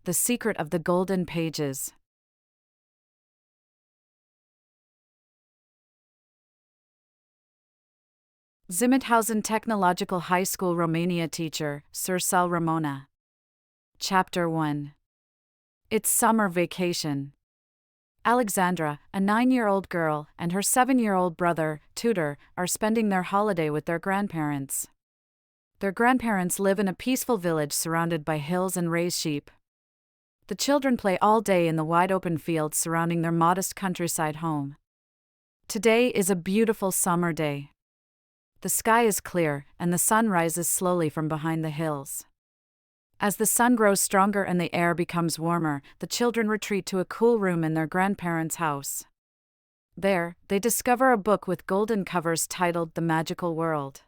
The Secret of the Golden Pages. Zimmethausen Technological High School Romania teacher, Cercel Ramona. Chapter 1. It's summer vacation. Alexandra, a 9-year-old girl, and her 7-year-old brother, Tudor, are spending their holiday with their grandparents. Their grandparents live in a peaceful village surrounded by hills and raise sheep. The children play all day in the wide open fields surrounding their modest countryside home. Today is a beautiful summer day. The sky is clear, and the sun rises slowly from behind the hills. As the sun grows stronger and the air becomes warmer, the children retreat to a cool room in their grandparents' house. There, they discover a book with golden covers titled The Magical World.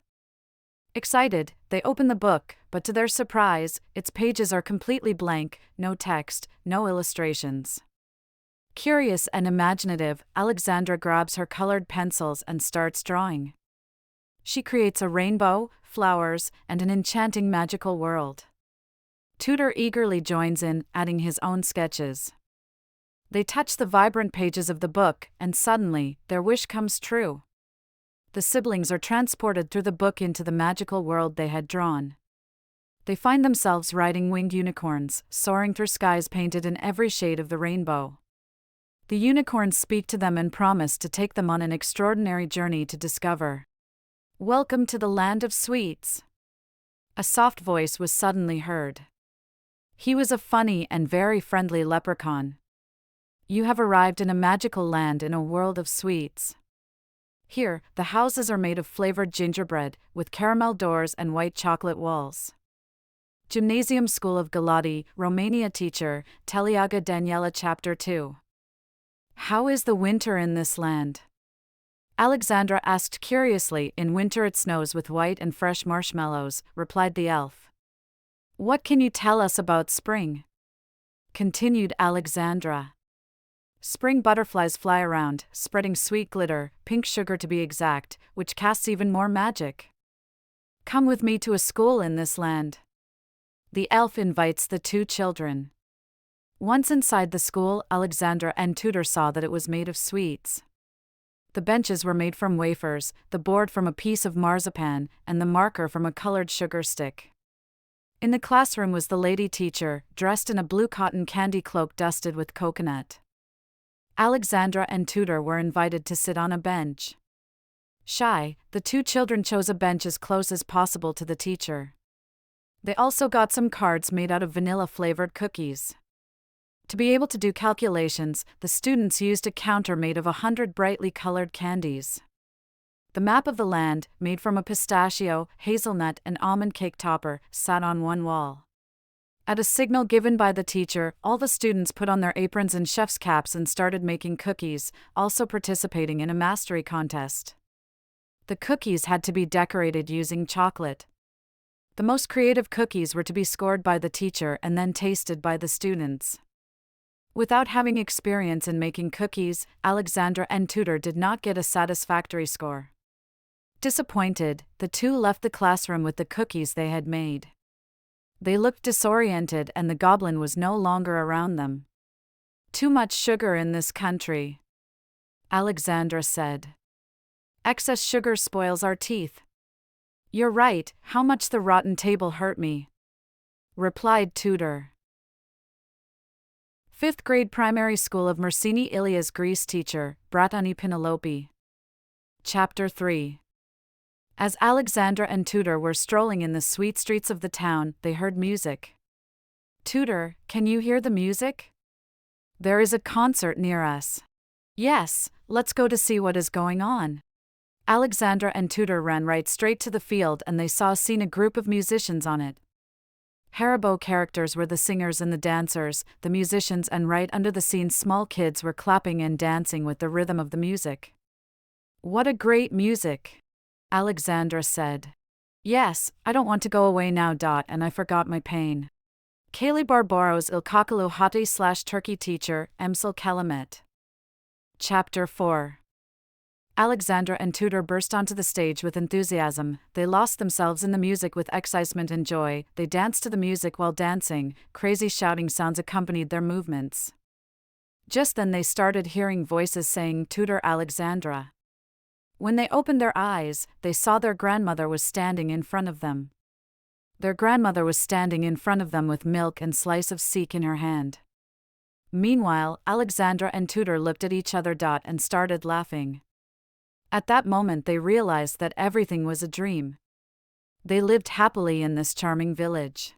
Excited, they open the book, but to their surprise, its pages are completely blank, no text, no illustrations. Curious and imaginative, Alexandra grabs her colored pencils and starts drawing. She creates a rainbow, flowers, and an enchanting magical world. Tudor eagerly joins in, adding his own sketches. They touch the vibrant pages of the book, and suddenly, their wish comes true. The siblings are transported through the book into the magical world they had drawn. They find themselves riding winged unicorns, soaring through skies painted in every shade of the rainbow. The unicorns speak to them and promise to take them on an extraordinary journey to discover. Welcome to the land of sweets. A soft voice was suddenly heard. He was a funny and very friendly leprechaun. You have arrived in a magical land in a world of sweets. Here, the houses are made of flavored gingerbread, with caramel doors and white chocolate walls. Gymnasium School of Galati, Romania teacher, Teleaga Daniela Chapter 2. How is the winter in this land? Alexandra asked curiously. In winter it snows with white and fresh marshmallows, replied the elf. What can you tell us about spring? Continued Alexandra. Spring butterflies fly around, spreading sweet glitter, pink sugar to be exact, which casts even more magic. Come with me to a school in this land. The elf invites the two children. Once inside the school, Alexandra and Tudor saw that it was made of sweets. The benches were made from wafers, the board from a piece of marzipan, and the marker from a colored sugar stick. In the classroom was the lady teacher, dressed in a blue cotton candy cloak dusted with coconut. Alexandra and Tudor were invited to sit on a bench. Shy, the two children chose a bench as close as possible to the teacher. They also got some cards made out of vanilla-flavored cookies. To be able to do calculations, the students used a counter made of 100 brightly colored candies. The map of the land, made from a pistachio, hazelnut, and almond cake topper, sat on one wall. At a signal given by the teacher, all the students put on their aprons and chef's caps and started making cookies, also participating in a mastery contest. The cookies had to be decorated using chocolate. The most creative cookies were to be scored by the teacher and then tasted by the students. Without having experience in making cookies, Alexandra and Tudor did not get a satisfactory score. Disappointed, the two left the classroom with the cookies they had made. They looked disoriented and the goblin was no longer around them. Too much sugar in this country, Alexandra said. Excess sugar spoils our teeth. You're right, how much the rotten table hurt me, replied Tudor. 5th grade primary school of Myrsini Ilias Greece teacher, Bratani Pinelopi. Chapter 3. As Alexandra and Tudor were strolling in the sweet streets of the town, they heard music. Tudor, can you hear the music? There is a concert near us. Yes, let's go to see what is going on. Alexandra and Tudor ran right straight to the field and they saw a group of musicians on it. Haribo characters were the singers and the dancers, the musicians, and right under the scene small kids were clapping and dancing with the rhythm of the music. What a great music, Alexandra said. Yes, I don't want to go away now. And I forgot my pain. Barbaros İlkokulu Hati / Turkey teacher, Emsal Kelahmet. Chapter 4. Alexandra and Tudor burst onto the stage with enthusiasm. They lost themselves in the music with excitement and joy. They danced to the music while dancing. Crazy shouting sounds accompanied their movements. Just then they started hearing voices saying, "Tudor, Alexandra." When they opened their eyes, they saw their grandmother was standing in front of them. Their grandmother was standing in front of them with milk and slice of seek in her hand. Meanwhile, Alexandra and Tudor looked at each other and started laughing. At that moment they realized that everything was a dream. They lived happily in this charming village.